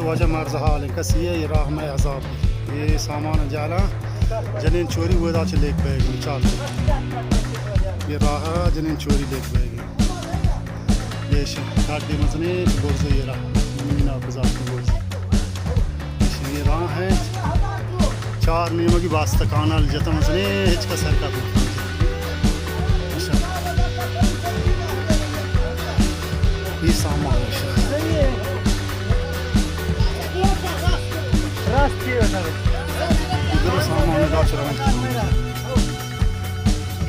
वजह मर्ज हाल कसी ये राह में अजाब ये सामान जाला जनिन चोरी वदा च लेक बैग चाल ये राह जनिन चोरी लेक बैग ये गाड़ी मजने बोर्ज ये राह मीना गुजार बोर्ज ये राह है 4 नीमों की वास्ता कानल जता मजने हिच का सरका ये सामान